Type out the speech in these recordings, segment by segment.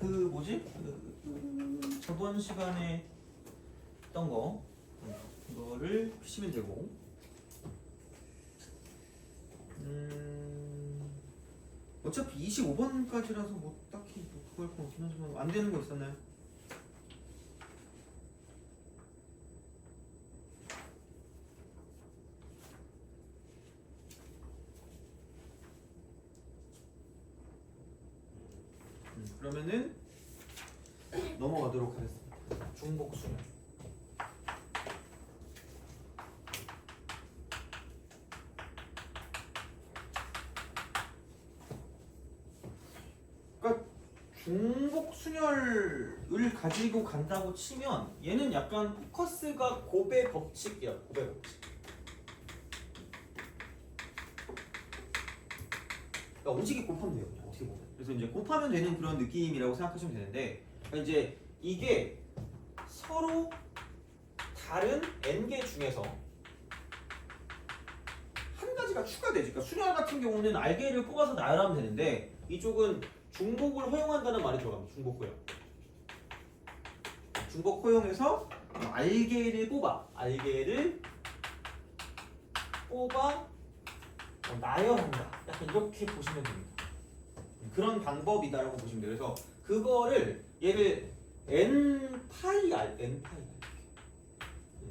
뭐지? 저번 시간에 했던 거 이거를 푸시면 되고 어차피 25번까지라서 뭐 딱히 뭐 그거 할 건 없긴 하지만 안 되는 거 있었나요? 그러면은 넘어가도록 하겠습니다. 중복수열. 그러니까 중복순열을 가지고 간다고 치면 얘는 약간 포커스가 곱의 법칙이야. 곱의 법칙. 그러니까 오직이 곱하면 돼요. 그냥 어떻게 보면. 그래서 이제 곱하면 되는 그런 느낌이라고 생각하시면 되는데, 그러니까 이제 이게 서로 다른 n개 중에서 한 가지가 추가되지. 그러니까 순열 같은 경우는 r개를 뽑아서 나열하면 되는데 이쪽은 중복을 허용한다는 말이 들어갑니다. 중복 허용. 중복 허용해서 r개를 뽑아. r개를 뽑아 나열한다. 약간 이렇게 보시면 됩니다. 그런 방법이다라고 보시면 돼요. 그래서 그거를 얘를 n 파이 r, n 파이 r.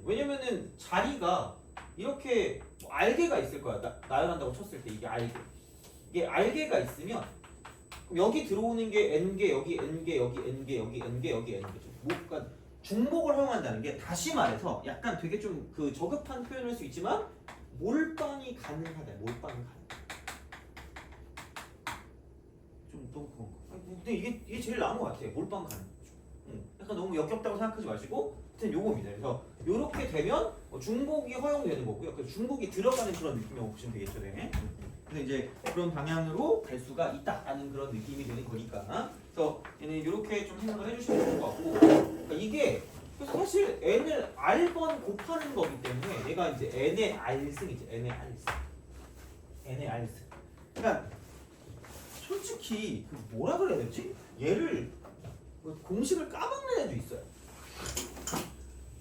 왜냐면은 자리가 이렇게 r개가 있을 거야. 나열한다고 쳤을 때 이게 r개. 이게 r개가 있으면 그럼 여기 들어오는 게 n개, 여기 n개, 여기 n개, 여기 n개, 여기 n개죠. 그러니까 중복을 허용한다는 게 다시 말해서 약간 되게 좀 그 저급한 표현일 수 있지만 몰빵이 가능하다. 몰빵이 가능하다. 좀 너무 그런 거. 근데 이게 제일 나은 것 같아요. 몰빵 가능. 약간 너무 역겹다고 생각하지 마시고 하여튼 요겁니다. 그래서 요렇게 되면 중복이 허용되는 거고요. 그래서 중복이 들어가는 그런 느낌이라고 보시면 되겠죠. 네. 그래서 이제 그런 방향으로 갈 수가 있다라는 그런 느낌이 되는 거니까. 그래서 얘는 이렇게 좀 생각을 해주시면 좋을 것 같고, 그러니까 이게 사실 n을 r번 곱하는 거기 때문에 얘가 이제 n의 r승이죠. n의 r승. n의 r승. 그러니까 솔직히 뭐라 그래야 되지? 얘를 공식을 까먹는 애도 있어요.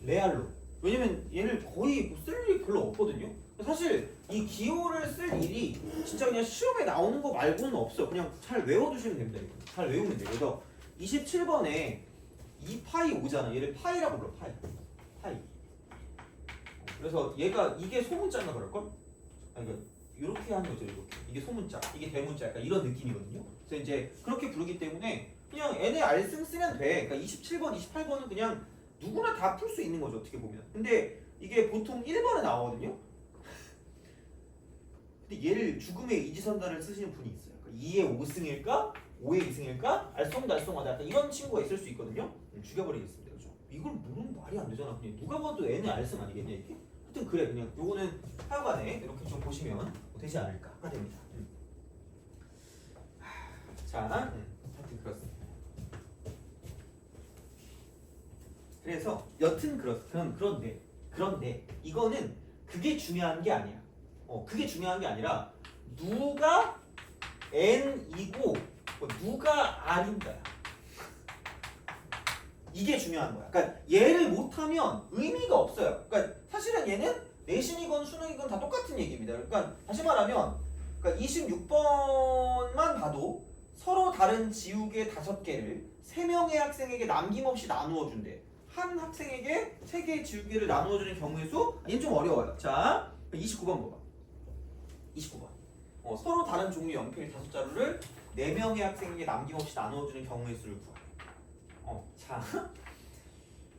레알로. 왜냐면 얘를 거의 뭐 쓸 일이 별로 없거든요. 사실 이 기호를 쓸 일이 진짜 그냥 시험에 나오는 거 말고는 없어. 그냥 잘 외워두시면 됩니다. 잘 외우면 돼요. 그래서 27번에 2파이 5잖아. 얘를 파이라고 불러. 파이. 그래서 얘가 이게 소문자인가 그럴걸? 아니 그러니까 이렇게 하는 거죠. 이렇게. 이게 소문자, 이게 대문자, 약간 이런 느낌이거든요. 그래서 이제 그렇게 부르기 때문에 그냥 n의 r승 쓰면 돼. 그러니까 27번, 28번은 그냥 누구나 다 풀 수 있는 거죠. 어떻게 보면. 근데 이게 보통 1번에 나오거든요. 근데 얘를 죽음의 이지선다를 쓰시는 분이 있어요. 그러니까 2의 5승일까? 5의 2승일까? 알쏭달쏭하다. 약간 이런 친구가 있을 수 있거든요. 죽여버리겠습니다. 그죠? 이걸 물으면 말이 안 되잖아. 그냥 누가 봐도 n의 r승 아니겠냐 이게? 하여튼 그래. 그냥 요거는 하여간에 이렇게 좀 보시면 되지 않을까가 됩니다. 자, 하여튼 그렇습니다. 그래서 여튼 그런데 이거는 그게 중요한 게 아니야. 그게 중요한 게 아니라 누가 n이고 누가 r인가야. 이게 중요한 거야. 그러니까 얘를 못하면 의미가 없어요. 그러니까 사실은 얘는 내신이건 수능이건 다 똑같은 얘기입니다. 그러니까 다시 말하면 그러니까 26번만 봐도 서로 다른 지우개 5개를 3명의 학생에게 남김없이 나누어 준대. 한 학생에게 3개의 지우개를 나누어 주는 경우의 수? 얘는 좀 어려워요. 자, 29번 봐봐. 29번. 서로 다른 종류 연필 5자루를 4명의 학생에게 남김없이 나누어 주는 경우의 수를 구하래. 자,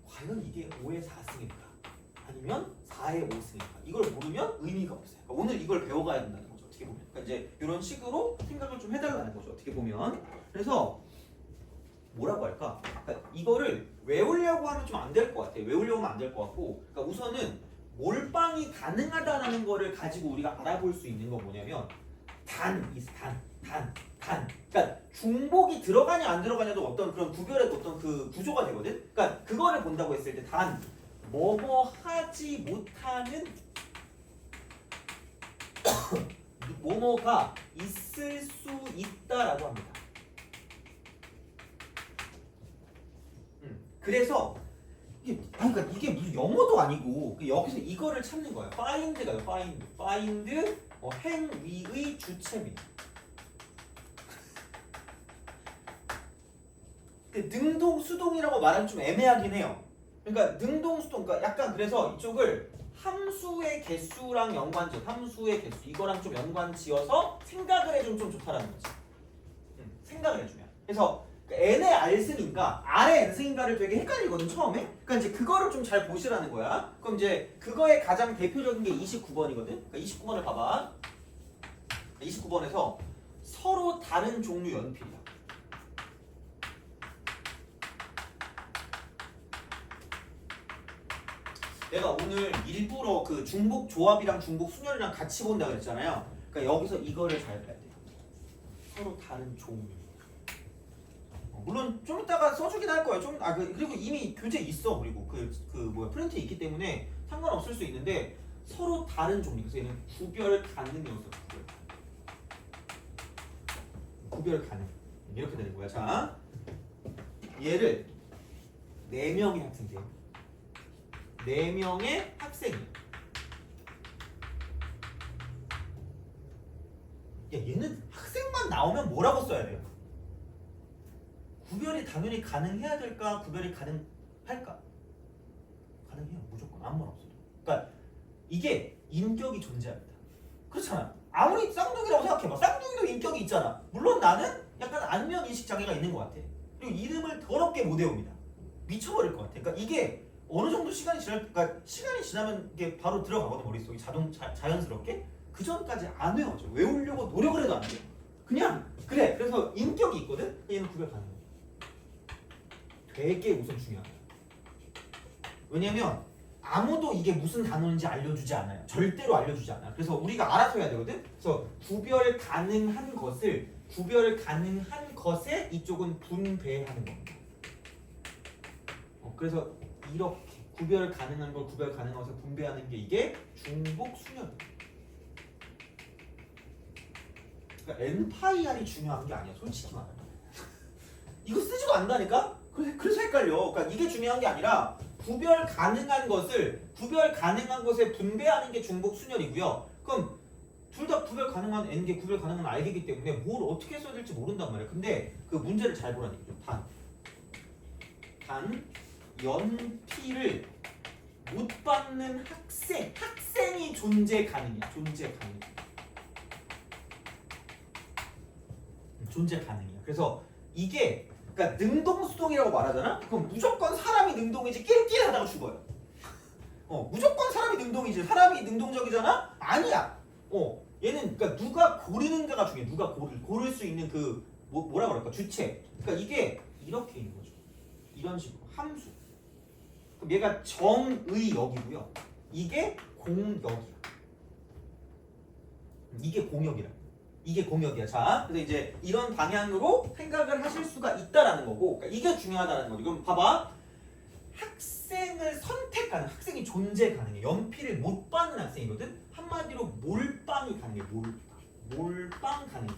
과연 이게 5의 4승일까? 아니면 4의 5승일까? 이걸 모르면 의미가 없어요. 그러니까 오늘 이걸 배워가야 된다는 거죠. 어떻게 보면. 그러니까 이제 이런 식으로 생각을 좀 해달라는 거죠. 어떻게 보면. 그래서 뭐라고 할까? 그러니까 이거를 외우려고 하면 좀 안 될 것 같아요. 외우려고 하면 안 될 것 같고, 그러니까 우선은 몰빵이 가능하다는 거를 가지고 우리가 알아볼 수 있는 건 뭐냐면 단. 그러니까 중복이 들어가냐 안 들어가냐도 어떤 그런 구별의 어떤 그 구조가 되거든. 그러니까 그거를 본다고 했을 때 단 뭐뭐 하지 못하는 뭐뭐가 있을 수 있다라고 합니다. 그래서 이게 그러니까 이게 무슨 영어도 아니고 여기서 이거를 찾는 거야. find가요. find 행위의 주체입니다. 능동 수동이라고 말하면 좀 애매하긴 해요. 그러니까 능동 수동 그러니까 약간 그래서 이쪽을 함수의 개수랑 연관지어 함수의 개수 이거랑 좀 연관지어서 생각을 해주면 좀 좋다라는 거지. 생각을 해주면. 그래서 n의 r승인가 r의 n승인가를 되게 헷갈리거든 처음에. 그러니까 이제 그거를 좀 잘 보시라는 거야. 그럼 이제 그거의 가장 대표적인 게 29번이거든. 그러니까 29번을 봐봐. 29번에서 서로 다른 종류 연필이야. 내가 오늘 일부러 그 중복 조합이랑 중복 순열이랑 같이 본다 그랬잖아요. 그러니까 여기서 이거를 잘 봐야 돼. 서로 다른 종류. 물론 좀 이따가 써주긴 할 거예요. 그리고 이미 교재 있어. 그리고 프린트에 있기 때문에 상관없을 수 있는데 서로 다른 종류. 그래서 얘는 구별 가능 요소. 구별 가능. 이렇게 되는 거야. 자, 얘를 4명의 학생이에요. 4명의 학생이에요. 야, 얘는 학생만 나오면 뭐라고 써야 돼요? 구별이 당연히 가능해야 될까? 구별이 가능할까? 가능해요. 무조건 아무런 없어도. 그러니까 이게 인격이 존재합니다. 그렇잖아. 아무리 쌍둥이라고 생각해봐. 쌍둥이도 인격이 있잖아. 물론 나는 약간 안면 인식 장애가 있는 것 같아. 그리고 이름을 더럽게 못 외웁니다. 미쳐버릴 것 같아. 그러니까 이게 어느 정도 시간이 지나면 이게 바로 들어가거든 머릿속에 자연스럽게. 그 전까지 안 외워져. 외우려고 노력을 해도 안 돼. 그냥 그래. 그래서 인격이 있거든. 얘는 구별 가능해. 되게 우선 중요하다. 왜냐면 아무도 이게 무슨 단어인지 알려주지 않아요. 절대로 알려주지 않아요. 그래서 우리가 알아서 해야 되거든. 그래서 구별 가능한 것에 이쪽은 분배하는 겁니다. 그래서 이렇게 구별 가능한 것에 분배하는 게 이게 중복 순열입니다. 그러니까 n파이r이 중요한 게 아니야. 솔직히 말하면. 이거 쓰지도 않는다니까? 그래서 헷갈려. 그러니까 이게 중요한 게 아니라 구별 가능한 것에 분배하는 게 중복 순열이고요. 그럼 둘 다 구별 가능한 n개, 구별 가능한 r개이기 때문에 뭘 어떻게 써야 될지 모른단 말이야. 근데 그 문제를 잘 보라는 얘기죠. 단 연필을 못 받는 학생이 존재 가능이야. 존재 가능이야. 그래서 이게 그러니까 능동수동이라고 말하잖아? 그럼 무조건 사람이 능동이지 낄낄하다가 죽어요. 무조건 사람이 능동이지. 사람이 능동적이잖아? 아니야. 얘는 그러니까 누가 고르는가가 중요해. 누가 고를 수 있는 그 뭐라 그럴까? 주체. 그러니까 이게 이렇게 있는 거죠. 이런 식으로 함수. 그럼 얘가 정의역이고요. 이게 공역이야. 이게 공역이야. 자, 그래서 이제 이런 방향으로 생각을 하실 수가 있다라는 거고, 그러니까 이게 중요하다는 거죠. 그럼 봐봐, 학생을 선택하는 학생이 존재 가능해. 연필을 못 받는 학생이거든. 한마디로 몰빵이 가능해. 몰빵 가능해.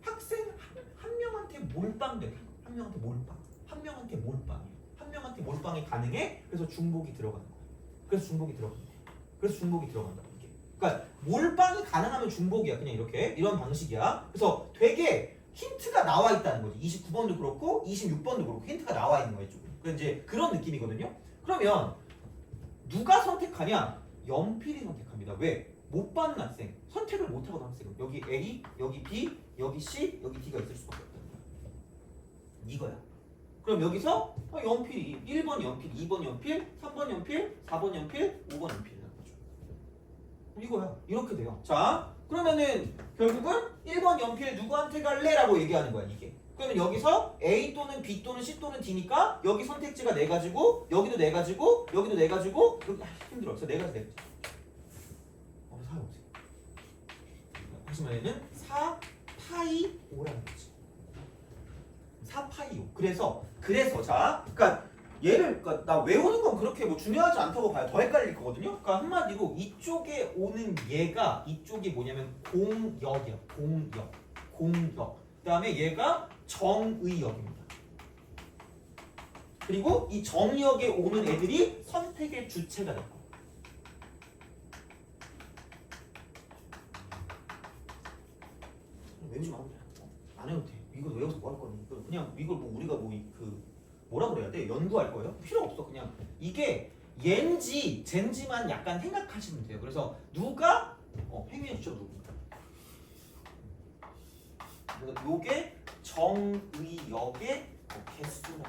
학생 한 명한테 몰빵돼. 한 명한테 몰빵이에요. 한 명한테 몰빵이 가능해. 그래서 중복이 들어가는 거야. 그래서 중복이 들어간다. 이게. 그러니까 몰빵이 가능하면 중복이야. 그냥 이런 방식이야. 그래서 되게 힌트가 나와 있다는 거지. 29번도 그렇고 26번도 그렇고 힌트가 나와 있는 거야, 이쪽에. 그래서 이제 그런 느낌이거든요. 그러면 누가 선택하냐? 연필이 선택합니다. 왜? 못 받는 학생, 선택을 못 하거든 학생은. 여기 A, 여기 B, 여기 C, 여기 D가 있을 수밖에 없다는 거야. 이거야. 그럼 여기서 연필이 1번 연필, 2번 연필, 3번 연필, 4번 연필, 5번 연필이라는 거죠. 이거야. 이렇게 돼요. 자, 그러면은 결국은 1번 연필 누구한테 갈래? 라고 얘기하는 거야, 이게. 그러면 여기서 A 또는 B 또는 C 또는 D니까 여기 선택지가 4가지고 여기도 4가지고 여기도 4가지고 여기 힘들어. 그래서 4가지. 사용하세요. 하시면 얘는 4파이 5라는 거지. 4파이 5. 그래서 자, 그러니까 얘를 나 외우는 건 그렇게 뭐 중요하지 않다고 봐요. 더 헷갈릴 거거든요. 그러니까 한마디로 이쪽에 오는 얘가 이쪽이 뭐냐면 공역이야. 공역. 그다음에 얘가 정의역입니다. 그리고 이 정의역에 오는 애들이 선택의 주체가 됩니다. 외우지 마도 돼. 안 해도 돼. 이거 외워서 뭐 할 거니? 그냥 이걸 뭐 우리가 뭐 그 뭐라 그래야 돼? 연구할 거예요? 필요 없어. 그냥 이게 옌지, 젠지만 약간 생각하시면 돼요. 그래서 누가 행위해 주죠, 누군가. 그래서 요게 정의역의 개수라고.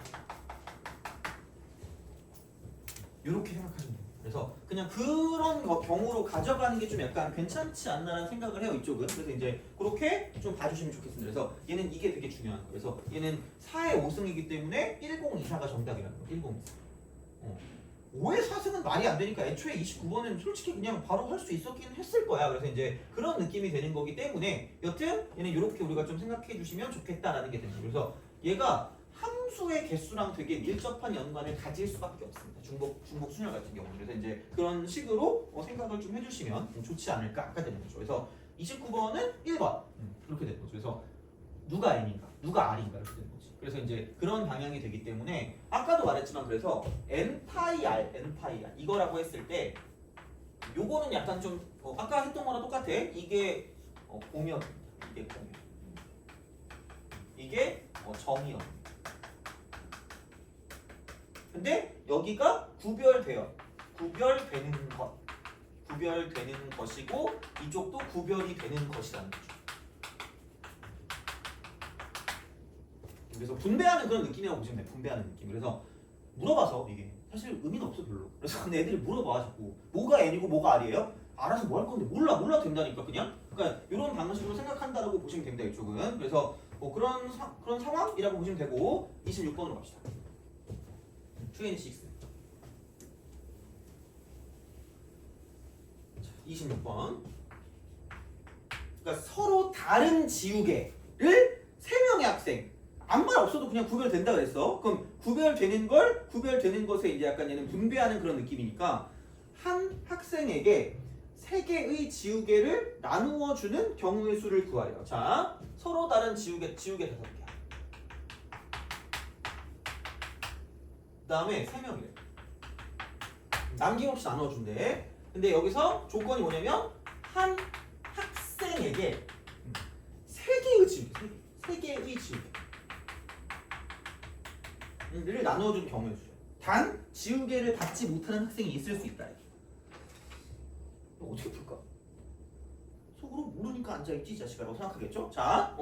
이렇게 생각하시면 돼요. 그래서 그냥 그런 경우로 가져가는 게 좀 약간 괜찮지 않나라는 생각을 해요, 이쪽은. 그래서 이제 그렇게 좀 봐주시면 좋겠습니다. 그래서 얘는 이게 되게 중요한 거예요. 그래서 얘는 4의 5승이기 때문에 1024가 정답이라는 거예요. 1024. 5의 4승은 말이 안 되니까 애초에 29번은 솔직히 그냥 바로 할 수 있었긴 했을 거야. 그래서 이제 그런 느낌이 되는 거기 때문에 여튼 얘는 이렇게 우리가 좀 생각해 주시면 좋겠다라는 게 됩니다. 그래서 얘가 함수의 개수랑 되게 밀접한 연관을 가질 수밖에 없습니다. 중복 순열 같은 경우는. 그래서 이제 그런 식으로 생각을 좀 해주시면 좀 좋지 않을까 아까 되는 거죠. 그래서 29번은 1번 이렇게 되는 거죠. 그래서 누가 N인가, 누가 R인가 이렇게 되는 거지. 그래서 이제 그런 방향이 되기 때문에 아까도 말했지만 그래서 N 파이 R, N 파이 R 이거라고 했을 때 요거는 약간 좀 아까 했던 거랑 똑같아. 이게 공역입니다. 이게 공역. 이게 정의역입니다. 근데 여기가 구별되는 것이고 이쪽도 구별이 되는 것이라는 거죠. 그래서 분배하는 그런 느낌이라고 보시면 돼요. 분배하는 느낌. 그래서 물어봐서 이게 사실 의미는 없어 별로. 그래서 근데 애들이 물어봐가지고 뭐가 N이고 뭐가 R이에요? 알아서 뭐 할 건데 몰라 된다니까 그냥. 그러니까 이런 방식으로 생각한다라고 보시면 됩니다. 이쪽은. 그래서 뭐 그런 상황이라고 보시면 되고 26번으로 갑시다. 26. 26번. 그러니까 서로 다른 지우개를 3명의 학생 아무 말 없어도 그냥 구별된다 그랬어. 그럼 구별되는 것에 이제 약간 얘는 분배하는 그런 느낌이니까 한 학생에게 3개의 지우개를 나누어 주는 경우의 수를 구하래요. 자, 서로 다른 지우개 5개. 그다음에 3명이래. 남김없이 나누어 준대. 근데 여기서 조건이 뭐냐면 한 학생에게 3개의 지우개를 나누어준 경우의 수죠. 단 지우개를 받지 못하는 학생이 있을 수 있다. 어떻게 풀까? 속으로 모르니까 앉아있지 이 자식아라고 생각하겠죠? 자,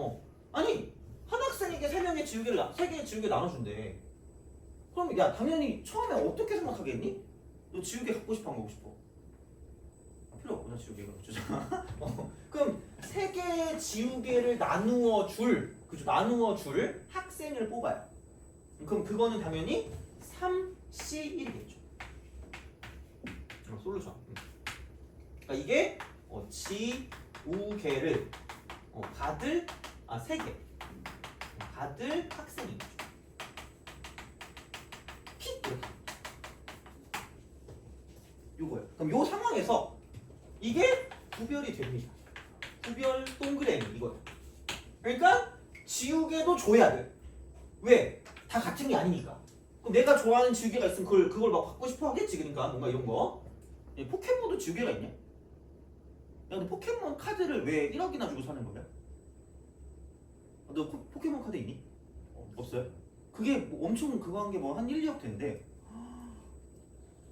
아니 한 학생에게 3개의 지우개를 나눠준대. 그럼 야 당연히 처음에 어떻게 생각하겠니? 너 지우개 갖고 싶어 안 갖고 싶어? 필요 없구나 지우개가. 그럼 3개의 지우개를 나누어 줄 학생을 뽑아요. 그럼 그거는 당연히 3C1이겠죠. 솔루션. 그러니까 이게 지우개를 받을 3개 받을 학생인 거죠. 이렇게. 요거예요. 그럼 요 상황에서 이게 구별이 됩니다. 구별 동그라미 이거예요. 그러니까 지우개도 줘야 돼. 왜? 다 같은 게 아니니까. 그럼 내가 좋아하는 지우개가 있으면 그걸 막 갖고 싶어 하겠지. 그러니까 뭔가 이런 거. 포켓몬도 지우개가 있냐? 야, 근데 포켓몬 카드를 왜 1억이나 주고 사는 거야? 너 포켓몬 카드 있니? 없어요? 그게 뭐 엄청 그거 한 게 뭐 한 1, 2억 된대.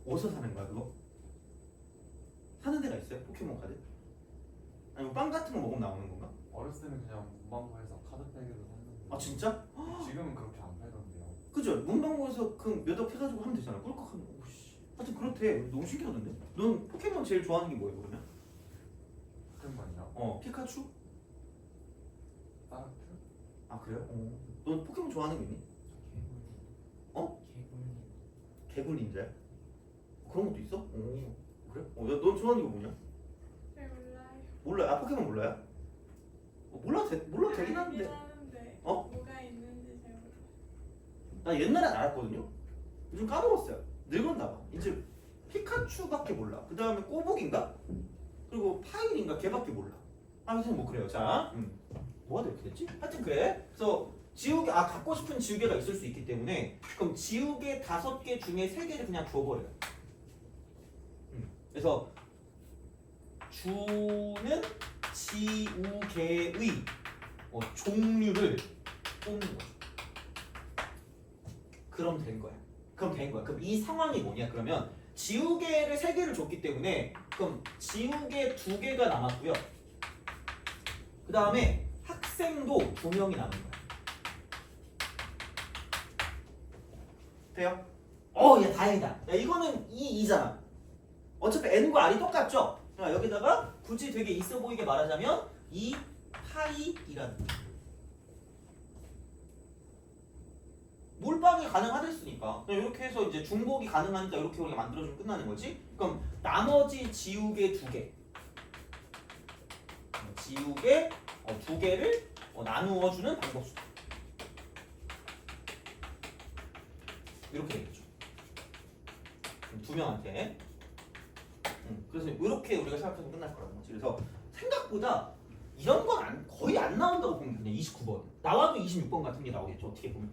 어디서 사는 거야 그거? 사는 데가 있어요? 포켓몬 카드? 아니면 빵 같은 거 먹으면 나오는 건가? 어렸을 때는 그냥 문방구에서 카드팩으로 샀는데 아 진짜? 지금은 그렇게 안 팔던데요. 그죠? 문방구에서 그 몇 억 해가지고 하면 되잖아. 꿀꺽하면. 오씨. 하여튼 그렇대. 너무 신기하던데? 넌 포켓몬 제일 좋아하는 게 뭐예요 그러면? 포켓몬이요? 피카츄? 따라트? 아 그래요? 넌 포켓몬 좋아하는 게 있니? 개굴 닌자야? 그런 것도 있어? 그래? 넌 좋아하는 게 뭐냐? 잘 몰라요. 몰라요? 아 포켓몬 몰라요? 몰라도 되긴 하는데. 뭐가 있는지 잘 몰라요. 나 옛날엔 알았거든요. 요즘 까먹었어요. 늙었나 봐. 이제 피카츄밖에 몰라. 그 다음에 꼬북인가? 그리고 파일인가 걔밖에 몰라. 아무튼 뭐 그래요. 자, 뭐가 이렇게 됐지? 하여튼 그래. 그래서 지우개 갖고 싶은 지우개가 있을 수 있기 때문에 그럼 지우개 5개 중에 3개를 그냥 줘버려요. 그래서 주는 지우개의 종류를 뽑는 거죠. 그럼 된 거야. 그럼 이 상황이 뭐냐? 그러면 지우개를 3개를 줬기 때문에 그럼 지우개 2개가 남았고요. 그 다음에 학생도 2명이 남은 거야. 돼요? 야 다행이다. 야 이거는 2잖아. 어차피 n과 r이 똑같죠? 자, 여기다가 굳이 되게 있어 보이게 말하자면 2 파이라는 거야. 몰빵이 가능하댔으니까 이렇게 해서 이제 중복이 가능하니까 이렇게 우리가 만들어주면 끝나는 거지. 그럼 나머지 지우개 2개 지우개 2개를 나누어주는 방법수다. 이렇게 되겠죠. 2명한테. 그래서 이렇게 우리가 생각해서 끝날 거라는 거지. 그래서 생각보다 이런 건 거의 안 나온다고 보면 그냥 29번 나와도 26번 같은 게 나오겠죠. 어떻게 보면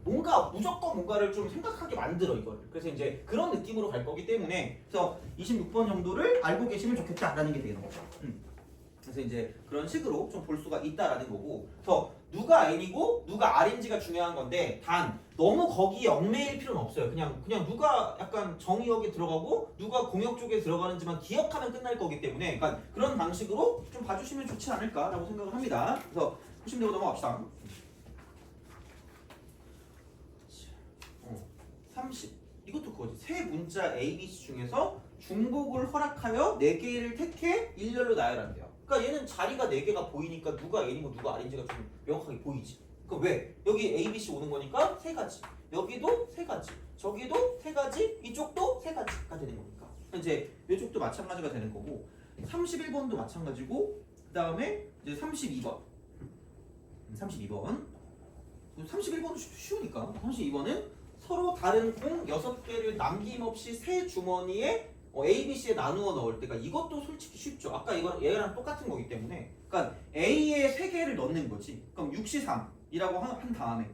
무조건 뭔가를 좀 생각하게 만들어 이거를. 그래서 이제 그런 느낌으로 갈 거기 때문에 그래서 26번 정도를 알고 계시면 좋겠다라는 게 되는 거죠. 그래서 이제 그런 식으로 좀 볼 수가 있다라는 거고. 그래서 누가 n이고 누가 r인지가 중요한 건데 단 너무 거기에 얽매일 필요는 없어요. 그냥 누가 약간 정의역에 들어가고 누가 공역 쪽에 들어가는지만 기억하면 끝날 거기 때문에 그러니까 그런 방식으로 좀 봐주시면 좋지 않을까라고 생각을 합니다. 그래서 보시면 되고 넘어갑시다. 30 이것도 그거지. 세 문자 A, B, C 중에서 중복을 허락하여 4개를 택해 일렬로 나열한대요. 그러니까 얘는 자리가 4개가 보이니까 누가 N이고 누가 R인지가 좀 명확하게 보이지. 그럼 왜? 여기 A, B, C 오는 거니까 3가지. 여기도 3가지. 저기도 3가지. 이쪽도 3가지가 되는 거니까. 이제 이쪽도 마찬가지가 되는 거고 31번도 마찬가지고 그 다음에 이제 32번 31번도 쉬우니까 32번은 서로 다른 공 6개를 남김없이 세 주머니에 A, B, C에 나누어 넣을 때가 이것도 솔직히 쉽죠. 아까 얘랑 똑같은 거기 때문에 그러니까 A에 3개를 넣는 거지. 그럼 6C3이라고 한 다음에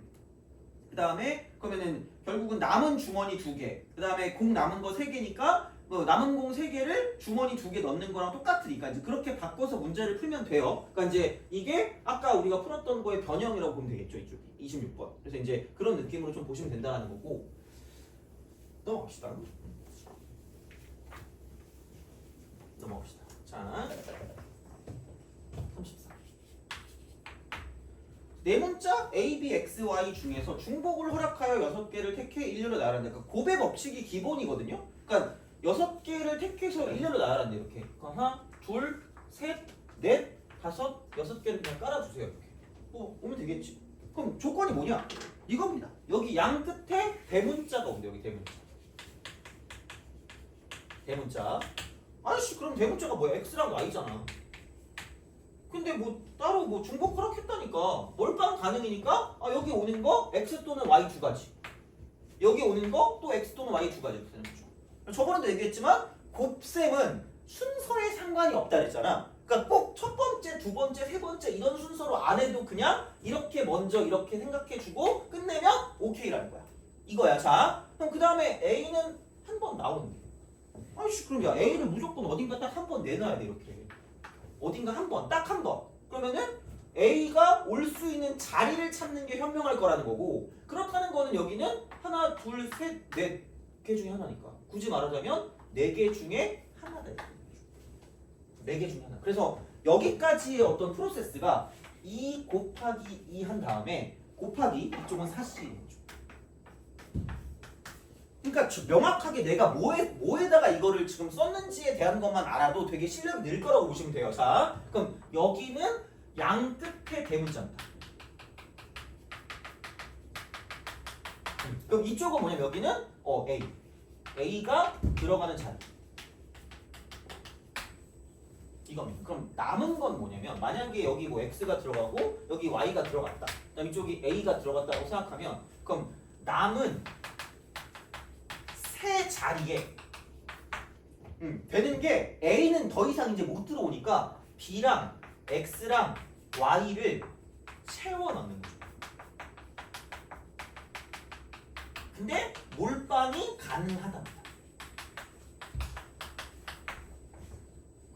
그 다음에 그러면은 결국은 남은 주머니 2개 그 다음에 공 남은 거 3개니까 남은 공 3개를 주머니 2개 넣는 거랑 똑같으니까 이제 그렇게 바꿔서 문제를 풀면 돼요. 그러니까 이제 이게 아까 우리가 풀었던 거의 변형이라고 보면 되겠죠. 이쪽이 26번. 그래서 이제 그런 느낌으로 좀 보시면 된다는 거고. 넘어갑시다. 자, 34. 네 문자 A, B, X, Y 중에서 중복을 허락하여 6개를 택해 일렬로 나열한다. 그러니까 곱의 법칙이 기본이거든요. 그러니까 6개를 택해서 일렬로 나열한다. 이렇게. 하나, 둘, 셋, 넷, 5, 6개를 그냥 깔아주세요. 이렇게. 오면 되겠지. 그럼 조건이 뭐냐? 이겁니다. 여기 양 끝에 대문자가 온대. 여기 대문자. 아이씨 그럼 대문자가 뭐야? X랑 Y잖아. 근데 뭐 따로 중복 허락했다니까. 몰빵 가능이니까 여기 오는 거 X 또는 Y 2가지. 여기 오는 거 또 X 또는 Y 2가지 되는 거죠. 저번에도 얘기했지만 곱셈은 순서에 상관이 없다 그랬잖아. 그러니까 꼭 첫 번째, 두 번째, 세 번째 이런 순서로 안 해도 그냥 이렇게 먼저 이렇게 생각해주고 끝내면 오케이라는 거야. 이거야. 자, 그럼 그 다음에 A는 한 번 나오는 게. 아이씨 그럼 야 A를 무조건 어딘가 딱 한 번 내놔야 돼. 이렇게 어딘가 한 번 딱 한 번 그러면은 A가 올 수 있는 자리를 찾는 게 현명할 거라는 거고 그렇다는 거는 여기는 하나 둘 셋 넷 개 중에 하나니까 굳이 말하자면 4개 중에 하나다. 4개 중에 하나. 그래서 여기까지의 어떤 프로세스가 2 곱하기 2 한 다음에 곱하기 이쪽은 4C인 거죠. 그러니까 명확하게 내가 뭐에다가 이거를 지금 썼는지에 대한 것만 알아도 되게 실력이 늘 거라고 보시면 돼요. 자, 그럼 여기는 양 끝에 대문자입니다. 그럼 이쪽은 뭐냐면 여기는 A가 들어가는 자리. 이겁니다. 그럼 남은 건 뭐냐면 만약에 여기 X가 들어가고 여기 Y가 들어갔다. 그다음 이쪽이 A가 들어갔다고 생각하면 그럼 남은 세 자리에 되는 게 A는 더 이상 이제 못 들어오니까 B랑 X랑 Y를 채워 넣는 거죠. 근데 몰빵이 가능하답니다.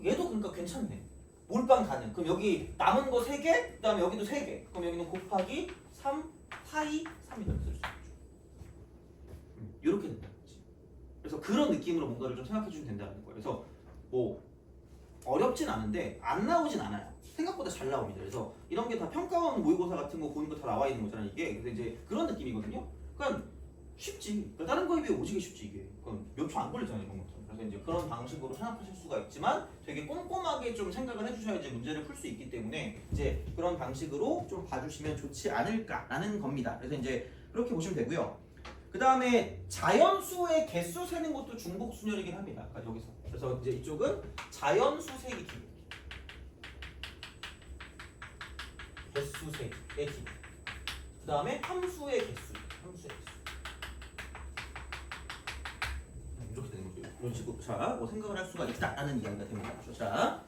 얘도 그러니까 괜찮네. 몰빵 가능. 그럼 여기 남은 거 3개, 그 다음에 여기도 3개. 그럼 여기는 곱하기 3 파이 3이라고 쓸 수 있죠. 이렇게 된다는 거지. 그래서 그런 느낌으로 뭔가를 좀 생각해 주면 된다는 거예요. 그래서 뭐 어렵진 않은데 안 나오진 않아요. 생각보다 잘 나옵니다. 그래서 이런 게 다 평가원 모의고사 같은 거 보는 거 다 나와 있는 거잖아요. 이게 그래서 이제 그런 느낌이거든요. 그러니까 쉽지. 그러니까 다른 거에 비해 오지게 쉽지 이게. 몇 초 안 걸리잖아요, 이런 것들. 그래서 이제 그런 방식으로 생각하실 수가 있지만 되게 꼼꼼하게 좀 생각을 해주셔야지 문제를 풀 수 있기 때문에 이제 그런 방식으로 좀 봐주시면 좋지 않을까라는 겁니다. 그래서 이제 그렇게 보시면 되고요. 그 다음에 자연수의 개수 세는 것도 중복순열이긴 합니다. 아까 여기서. 그래서 이제 이쪽은 자연수 세기 기록. 개수 세기의 기록. 그 다음에 함수의 개수. 함수의 개수. 이렇게 되는 거죠. 이런 식으로 자, 뭐 생각을 할 수가 있다라는 이야기가 됩니다. 자,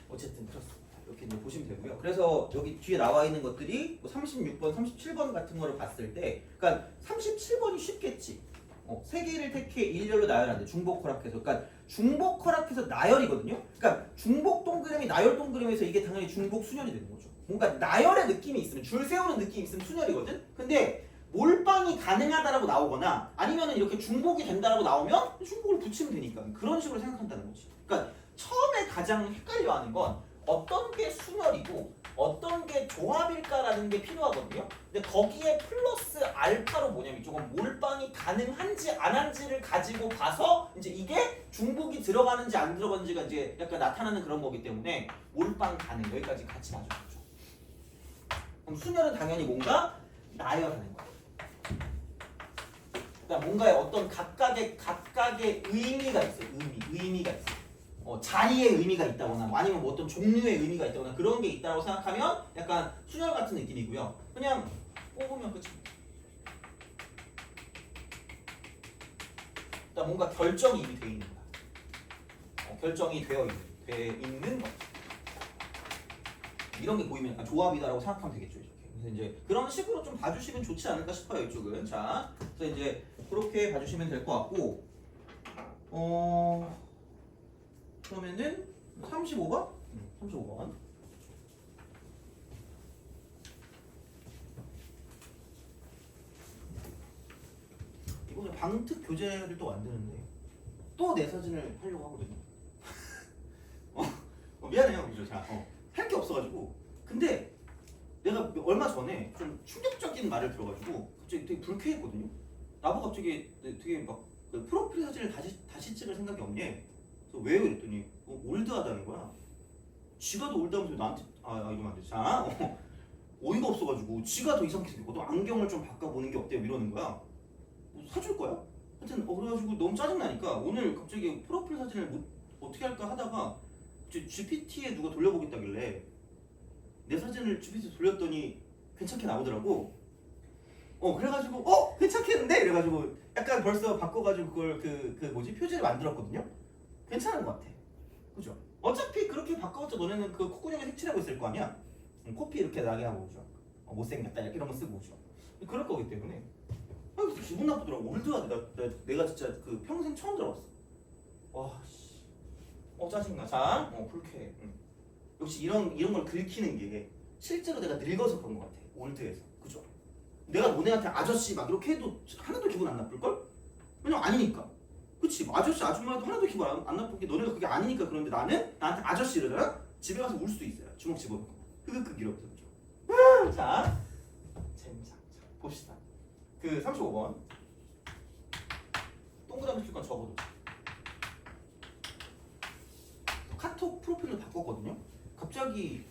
어쨌든 그렇습니다. 이렇게 이제 보시면 되고요. 그래서 여기 뒤에 나와 있는 것들이 뭐 36번, 37번 같은 거를 봤을 때, 그러니까 37번이 쉽겠지. 3개를 택해 일렬로 나열하는데 중복 허락해서, 그러니까 중복 허락해서 나열이거든요. 그러니까 중복 동그라미, 나열 동그라미에서 이게 당연히 중복 순열이 되는 거죠. 뭔가 나열의 느낌이 있으면, 줄 세우는 느낌이 있으면 순열이거든. 근데 몰빵이 가능하다라고 나오거나 아니면은 이렇게 중복이 된다라고 나오면 중복을 붙이면 되니까 그런 식으로 생각한다는 거지. 그러니까 처음에 가장 헷갈려하는 건 어떤 게 순열이고 어떤 게 조합일까라는 게 필요하거든요. 근데 거기에 플러스 알파로 뭐냐면 이쪽은 몰빵이 가능한지 안 한지를 가지고 봐서 이제 이게 중복이 들어가는지 안 들어가는지가 이제 약간 나타나는 그런 거기 때문에 몰빵 가능 여기까지 같이 맞춰주죠. 그럼 순열은 당연히 뭔가 나열하는 거예요. 그러니까 뭔가의 어떤 각각의 의미가 있어요. 의미가 있어요. 자리의 의미가 있다거나 뭐 아니면 뭐 어떤 종류의 의미가 있다거나 그런 게 있다고 생각하면 약간 순열 같은 느낌이고요. 그냥 뽑으면 끝입니다. 그러니까 뭔가 결정이 이미 돼 있는 거야. 결정이 되어 있는 거. 이런 게 보이면 약간 조합이다라고 생각하면 되겠죠. 이렇게. 그래서 이제 그런 식으로 좀 봐주시면 좋지 않을까 싶어요. 이쪽은. 자, 그래서 이제 그렇게 봐주시면 될 것 같고, 그러면은 35번? 35번. 이번에 방특 교재를 또 만드는데 또 내 사진을 하려고 하거든요. 미안해요, 그죠? 자, 할 게 없어가지고. 근데 내가 얼마 전에 좀 충격적인 말을 들어가지고 갑자기 되게 불쾌했거든요. 나보고 갑자기 되게 막 프로필 사진을 다시 찍을 생각이 없니? 그래서 왜요? 그랬더니 올드하다는 거야. 지가 더 올드하면서 나한테 이러면 안 돼. 자, 어이가 없어가지고 지가 더 이상하게 생겼거든. 안경을 좀 바꿔보는 게 어때요? 이러는 거야. 사줄 거야? 하여튼 그래가지고 너무 짜증나니까 오늘 갑자기 프로필 사진을 어떻게 할까 하다가 GPT에 누가 돌려보겠다길래 내 사진을 GPT에 돌렸더니 괜찮게 나오더라고. 그래가지고 괜찮겠는데? 이래가지고 약간 벌써 바꿔가지고 그걸 그 뭐지? 표지를 만들었거든요. 괜찮은 것 같아. 그죠? 어차피 그렇게 바꿔봤자 너네는 그 콧구멍에 색칠하고 있을 거 아니야? 코피 이렇게 나게 하고 오죠. 못생겼다 이렇게 이런 거 쓰고 오죠. 그럴 거기 때문에 기분 나쁘더라고. 올드하다. 내가 진짜 그 평생 처음 들어봤어. 와 씨. 짜증나. 자, 불쾌해. 역시 이런 걸 긁히는 게 실제로 내가 늙어서 그런 것 같아. 올드해서. 그죠? 내가 너네한테 아저씨 막 이렇게 해도 하나도 기분 안 나쁠걸? 왜냐면 아니니까. 그치? 아저씨 아줌마도 하나도 기분 안 나쁠 게 너네가 그게 아니니까. 그런데 나는 나한테 아저씨 이러잖아? 집에 가서 울 수도 있어요. 주먹 집어넣고 흑흑흑 이러면서. 그죠? 자, 젠장. 봅시다. 그 35번 동그라미 줄 건 적어도 카톡 프로필을 바꿨거든요. 갑자기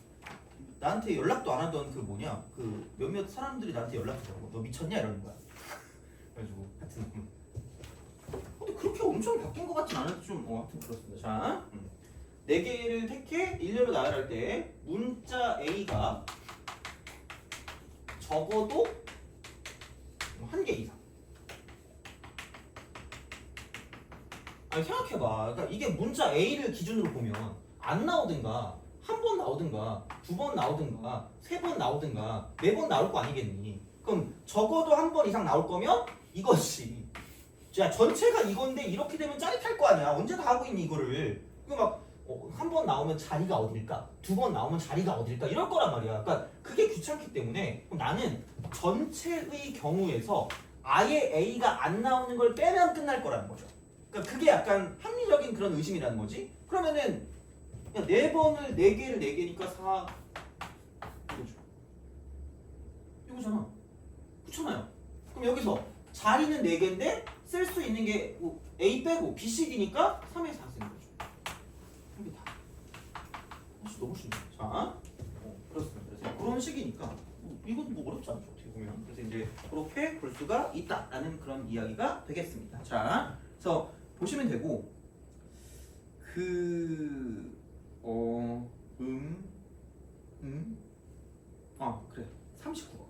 나한테 연락도 안 하던 그 뭐냐 그 몇몇 사람들이 나한테 연락하더라고. 너 미쳤냐 이러는 거야. 그래가지고 하여튼 근데 그렇게 엄청 바뀐 것 같진 않아도 좀 하여튼 그렇습니다. 자, 4개를 택해 일렬로 나열할 때 문자 A가 적어도 1개 이상. 아니 생각해봐. 그러니까 이게 문자 A를 기준으로 보면 안 나오든가 한 번 나오든가 2번 나오든가 3번 나오든가 4번 나올 거 아니겠니? 그럼 적어도 한 번 이상 나올 거면 이거지. 자, 전체가 이건데 이렇게 되면 짜릿할 거 아니야. 언제 다 하고 있니 이거를. 이거 막 한 번 나오면 자리가 어딜까? 두 번 나오면 자리가 어딜까? 이럴 거란 말이야. 그러니까 그게 귀찮기 때문에 그럼 나는 전체의 경우에서 아예 A가 안 나오는 걸 빼면 끝날 거라는 거죠. 그러니까 그게 약간 합리적인 그런 의심이라는 거지. 그러면은 야, 4번을 4개를 4개니까 4 이거죠. 이거잖아. 그렇잖아요. 그럼 여기서 자리는 4개인데 쓸 수 있는 게 A 빼고 B, C, D니까 3의 4 쓰는 거죠. 이게 다. 사실 너무 쉽네. 자, 그렇습니다. 그래서 그런 식이니까 이것도 뭐 어렵지 않죠. 어떻게 보면. 그래서 이제 그렇게 볼 수가 있다라는 그런 이야기가 되겠습니다. 자, 그래서 보시면 되고 그래. 39번.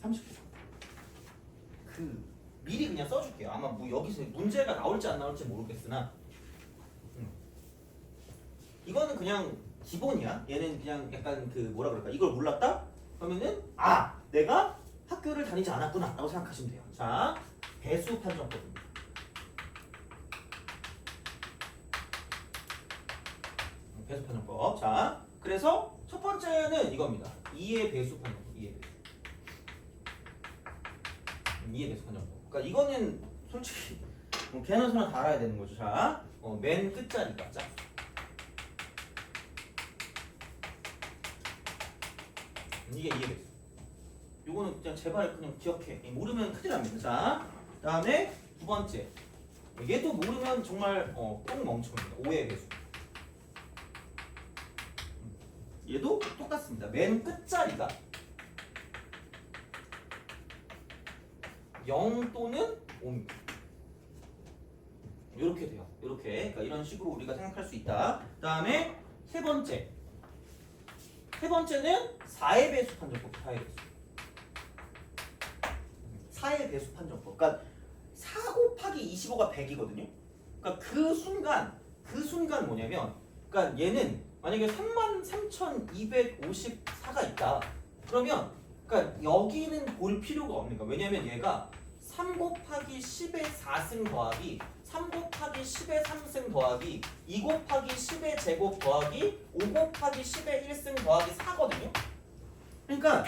39번. 미리 그냥 써줄게요. 아마 뭐 여기서 문제가 나올지 안 나올지 모르겠으나 이거는 그냥 기본이야. 얘는 그냥 약간 뭐라 그럴까? 이걸 몰랐다? 그러면은 내가 학교를 다니지 않았구나 라고 생각하시면 돼요. 자, 배수 판정법입니다. 배수 판정법. 자, 그래서 첫 번째는 이겁니다. 2의 배수 판정법. 2의 배수 판정법. 그러니까 이거는 솔직히 개나 소나 다 알아야 되는 거죠. 자, 맨 끝자리가 자. 이게 2의 배수. 요거는 그냥 제발 그냥 기억해. 모르면 큰일 납니다. 자, 다음에 두 번째. 얘도 모르면 정말 똥 멍청입니다. 5의 배수. 얘도 똑같습니다. 맨 끝자리가 0 또는 5입니다. 이렇게 돼요. 이렇게. 그러니까 이런 식으로 우리가 생각할 수 있다. 다음에 세 번째. 세 번째는 4의 배수 판정법. 4의 배수. 4의 배수 판정법. 그러니까 4 곱하기 25가 100이거든요. 그러니까 그 순간 뭐냐면, 그러니까 얘는 만약에 33,254가 있다. 그러면 그러니까 여기는 볼 필요가 없는 거야. 왜냐면 얘가 3 곱하기 10의 4승 더하기 3 곱하기 10의 3승 더하기 2 곱하기 10의 제곱 더하기 5 곱하기 10의 1승 더하기 4거든요. 그러니까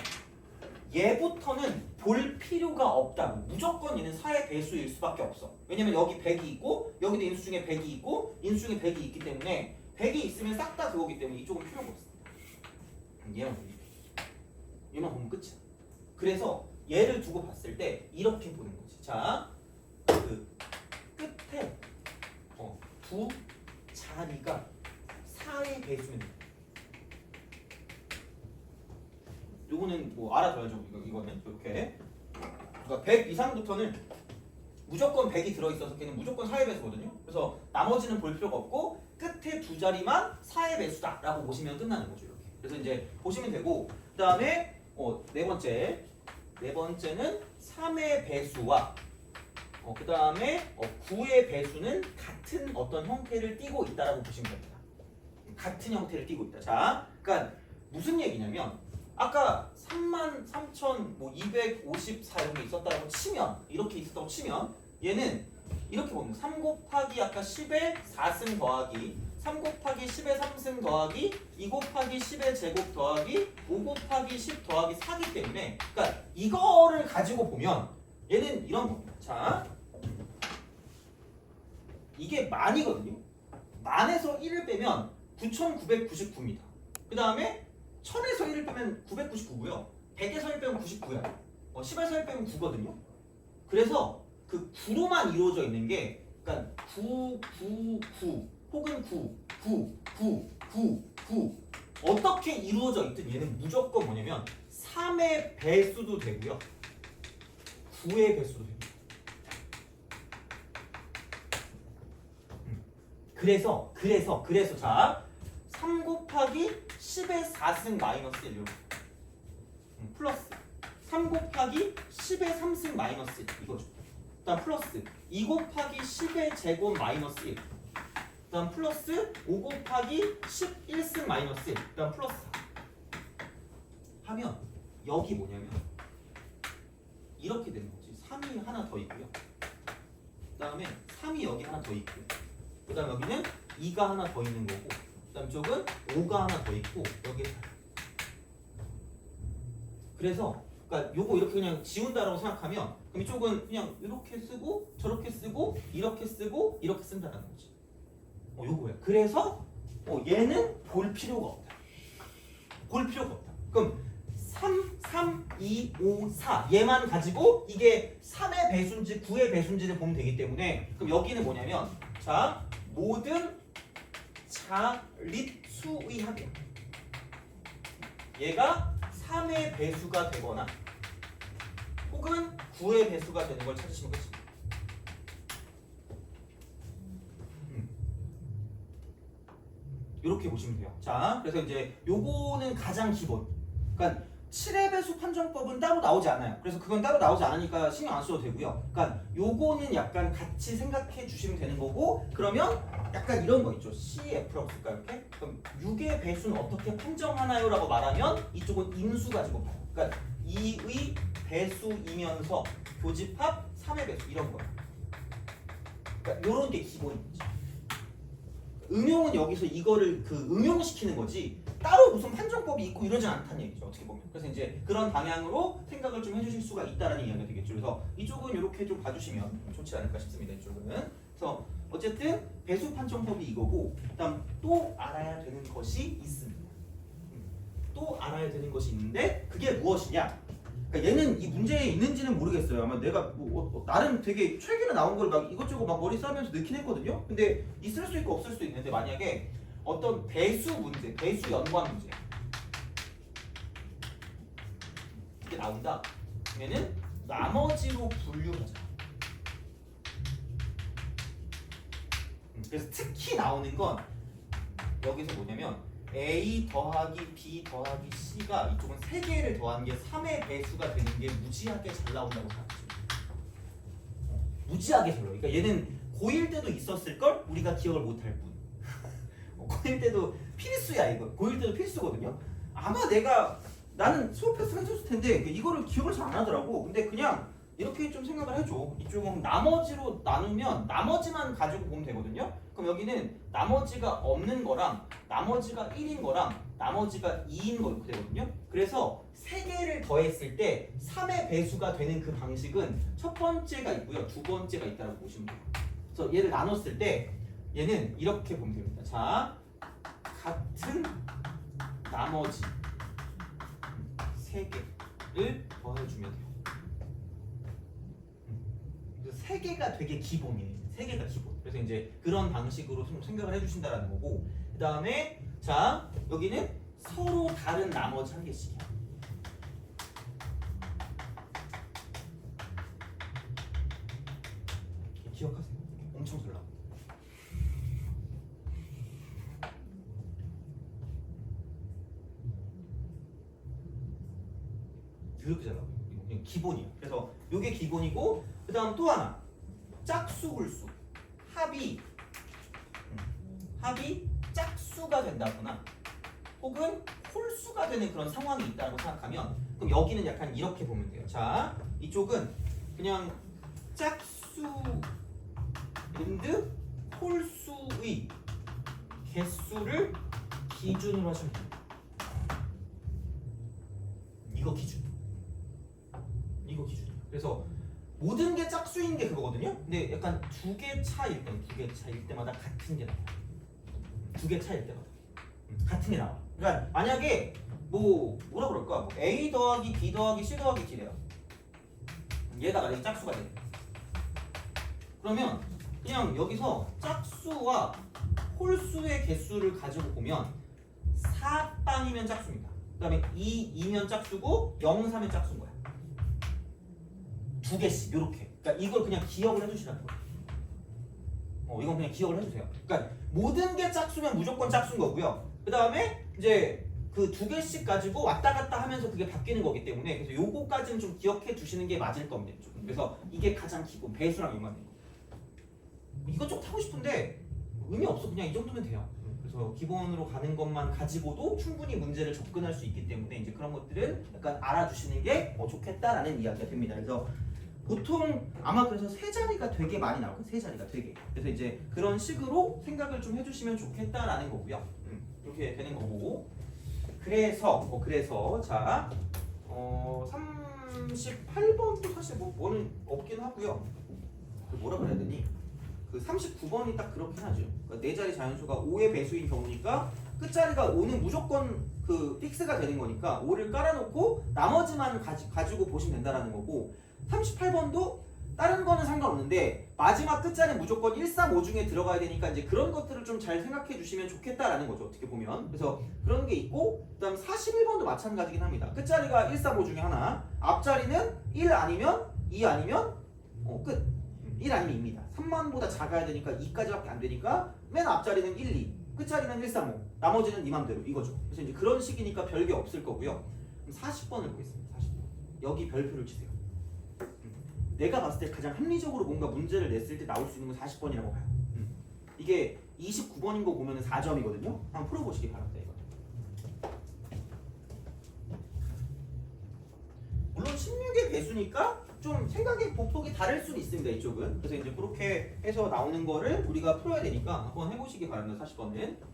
얘부터는 볼 필요가 없다. 무조건 얘는 4의 배수일 수밖에 없어. 왜냐면 여기 100이 있고 여기도 인수 중에 100이 있고 인수 중에 100이 있기 때문에 100이 있으면 싹 다 그거기 때문에 이쪽은 필요가 없어. 얘만 보면 끝이야. 그래서 얘를 두고 봤을 때 이렇게 보는 거지. 자, 그 끝에 두 자리가 4의 배수면 돼. 요거는 뭐 알아둬야죠. 이거는 이렇게. 그러니까 100 이상부터는 무조건 100이 들어있어서 걔는 무조건 4의 배수거든요. 그래서 나머지는 볼 필요가 없고 끝에 두 자리만 4의 배수다 라고 보시면 끝나는 거죠. 이렇게. 그래서 이제 보시면 되고, 그 다음에 네 번째는 3의 배수와 그 다음에 9의 배수는 같은 어떤 형태를 띠고 있다라고 보시면 됩니다. 같은 형태를 띠고 있다. 자, 그러니까 무슨 얘기냐면 아까 33,254 이런 게 있었다고 치면, 이렇게 있었다고 치면 얘는 이렇게 보면 3 곱하기 아까 10의 4승 더하기 3 곱하기 10의 3승 더하기 2 곱하기 10의 제곱 더하기 5 곱하기 10 더하기 4기 때문에, 그러니까 이거를 가지고 보면 얘는 이런 겁니다. 자, 이게 만이거든요. 만에서 1을 빼면 9,999입니다. 그 다음에 1000에서 1을 빼면 999고요. 100에서 1 빼면 99야. 10에서 1 빼면 9거든요. 그래서 그 9로만 이루어져 있는 게, 그러니까 9, 9, 9 혹은 9, 9, 9, 9, 9 어떻게 이루어져 있든 얘는 무조건 뭐냐면 3의 배수도 되고요. 9의 배수도 됩니다. 그래서 자, 3 곱하기 10의 4승 마이너스 1 플러스 3 곱하기 10의 3승 마이너스 1 이거죠. 그다음 플러스 2 곱하기 10의 제곱 마이너스 1. 그다음 플러스 5 곱하기 11승 마이너스 1. 그다음 플러스 4. 하면 여기 뭐냐면 이렇게 되는 거지. 3이 하나 더 있고요. 그다음에 3이 여기 하나 더 있고, 그다음 여기는 2가 하나 더 있는 거고, 그다음 쪽은 5가 하나 더 있고, 여기. 그래서 그러니까 요거 이렇게 그냥 지운다라고 생각하면 그럼 이쪽은 그냥 이렇게 쓰고 저렇게 쓰고 이렇게 쓰고 이렇게 쓴다는 거지. 요거야. 그래서 얘는 볼 필요가 없다. 볼 필요가 없다. 그럼 3, 3, 2, 5, 4 얘만 가지고 이게 3의 배수인지 9의 배수인지를 보면 되기 때문에 그럼 여기는 뭐냐면 자 모든 자릿수의 합이야. 얘가 3의 배수가 되거나 혹은 9의 배수가 되는 걸 찾으시면 끝입니다. 이렇게 보시면 돼요. 자, 그래서 이제 요거는 가장 기본. 그러니까 7의 배수 판정법은 따로 나오지 않아요. 그래서 그건 따로 나오지 않으니까 신경 안 써도 되고요. 그러니까 요거는 약간 같이 생각해 주시면 되는 거고, 그러면 약간 이런 거 있죠. CF라고 쓸까 이렇게? 그럼 6의 배수는 어떻게 판정하나요? 라고 말하면 이쪽은 인수 가지고 봐요. 그러니까 2의 배수이면서 교집합 3의 배수 이런 거예요. 그러니까 요런 게 기본이죠. 응용은 여기서 이거를 응용시키는 거지 따로 무슨 판정법이 있고 이러진 않다는 얘기죠. 어떻게 보면. 그래서 이제 그런 방향으로 생각을 좀 해주실 수가 있다라는 이야기가 되겠죠. 그래서 이쪽은 이렇게 좀 봐주시면 좋지 않을까 싶습니다. 이쪽은. 그래서 어쨌든 배수 판정법이 이거고, 그다음 또 알아야 되는 것이 있습니다. 또 알아야 되는 것이 있는데 그게 무엇이냐? 그러니까 얘는 이 문제에 있는지는 모르겠어요. 아마 내가 나름 되게 최근에 나온 걸 막 이것저것 막 머리 싸면서 넣긴 했거든요. 근데 있을 수 있고 없을 수도 있는데 만약에 어떤 배수 문제, 배수 연관 문제 이게 나온다. 그러면은 나머지로 분류하자. 그래서 특히 나오는 건 여기서 뭐냐면 A 더하기 B 더하기 C가 이쪽은 3개를 더한 게 3의 배수가 되는 게 무지하게 잘 나온다고 생각하시면 돼요. 무지하게 잘 나와요. 그러니까 얘는 고1 때도 있었을 걸 우리가 기억을 못할 뿐. 고1 때도 필수야 이거. 고1 때도 필수거든요. 아마 나는 수업에서 해줬을 텐데 이거를 기억을 잘 안 하더라고. 근데 그냥 이렇게 좀 생각을 해줘. 이쪽은 나머지로 나누면 나머지만 가지고 보면 되거든요. 그럼 여기는 나머지가 없는 거랑 나머지가 1인 거랑 나머지가 2인 거 이렇게 되거든요. 그래서 3개를 더했을 때 3의 배수가 되는 그 방식은 첫 번째가 있고요. 두 번째가 있다고 보시면 돼요. 그래서 얘를 나눴을 때 얘는 이렇게 보면 됩니다. 자, 같은 나머지 3개를 더해주면 돼요. 3개가 되게 기본이에요. 3개가 기본. 그래서 이제 그런 방식으로 좀 생각을 해주신다라는 거고, 그 다음에 자 여기는 서로 다른 나머지 한 개씩이야. 기억하세요? 엄청 잘 나와. 이렇게 잘 나와. 이거 기본이야. 그래서 이게 기본이고, 그 다음 또 하나 짝수 홀수 합이 짝수가 된다거나 혹은 홀수가 되는 그런 상황이 있다고 생각하면 그럼 여기는 약간 이렇게 보면 돼요. 자, 이쪽은 그냥 짝수 앤드 홀수의 개수를 기준으로 하시면 됩니다. 이거 기준이에요. 그래서 모든 게 짝수인 게 그거거든요. 근데 약간 2개 차일 때마다 같은 게 나와요. 2개 차일 때마다 같은 게 나와. 그러니까 만약에 뭐라 그럴까? A 더하기 B 더하기 C 더하기 D래요. 얘가 만약에 짝수가 돼. 그러면 그냥 여기서 짝수와 홀수의 개수를 가지고 보면 4빵이면 짝수입니다. 그 다음에 2면 짝수고 0, 3면 짝수인 거야. 2개씩 이렇게. 그러니까 이걸 그냥 기억을 해두시라는 거예요. 이건 그냥 기억을 해주세요. 그러니까 모든 게 짝수면 무조건 짝수인 거고요. 그 다음에 이제 그 2개씩 가지고 왔다 갔다 하면서 그게 바뀌는 거기 때문에 그래서 요거까지는 좀 기억해 주시는 게 맞을 겁니다. 그래서 이게 가장 기본 배수랑 연관된 거. 이것저것 하고 싶은데 의미 없어. 그냥 이 정도면 돼요. 그래서 기본으로 가는 것만 가지고도 충분히 문제를 접근할 수 있기 때문에 이제 그런 것들은 약간 알아주시는 게 좋겠다라는 이야기가 됩니다. 그래서 보통 아마 그래서 세 자리가 되게 많이 나올 거예요. 세 자리가 되게. 그래서 이제 그런 식으로 생각을 좀 해주시면 좋겠다라는 거고요. 이렇게 되는 거고. 그래서 자 38번도 사실 뭐는 없긴 하고요. 그 뭐라 그래야 되니? 그 39번이 딱 그렇긴 하죠. 그러니까 네 자리 자연수가 5의 배수인 경우니까 끝자리가 5는 무조건 그 픽스가 되는 거니까 5를 깔아놓고 나머지만 가지고 보시면 된다라는 거고 38번도 다른 거는 상관없는데 마지막 끝자리는 무조건 1, 3, 5 중에 들어가야 되니까 이제 그런 것들을 좀 잘 생각해 주시면 좋겠다라는 거죠. 어떻게 보면. 그래서 그런 게 있고 그다음 41번도 마찬가지긴 합니다. 끝자리가 1, 3, 5 중에 하나 앞자리는 1 아니면 2 아니면 끝. 1 아니면 2입니다. 3만보다 작아야 되니까 2까지밖에 안 되니까 맨 앞자리는 1, 2 끝자리는 1, 3, 5 나머지는 네 맘대로 이거죠. 그래서 이제 그런 식이니까 별게 없을 거고요. 그럼 40번을 보겠습니다. 40번. 여기 별표를 치세요. 내가 봤을 때 가장 합리적으로 뭔가 문제를 냈을 때 나올 수 있는 건 40번이라고 봐요. 이게 29번인 거 보면 4점이거든요. 한번 풀어보시기 바랍니다. 이거. 물론 16의 배수니까 좀 생각의 보폭이 다를 수는 있습니다. 이쪽은. 그래서 이제 그렇게 해서 나오는 거를 우리가 풀어야 되니까 한번 해보시기 바랍니다. 40번은.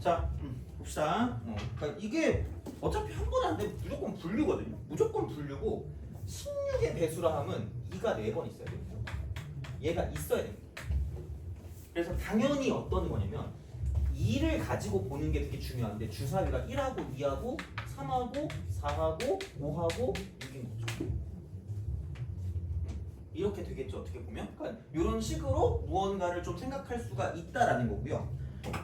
자, 봅시다. 그러니까 이게 어차피 한 번에 안 되면 무조건 분류거든요. 무조건 분류고 16의 배수라 함은 2가 4번 있어야 돼요. 얘가 있어야 됩니다. 그래서 당연히 어떤 거냐면 2를 가지고 보는 게 되게 중요한데 주사위가 1하고 2하고 3하고 4하고 5하고 6인 거죠. 이렇게 되겠죠. 어떻게 보면. 그러니까 이런 식으로 무언가를 좀 생각할 수가 있다라는 거고요.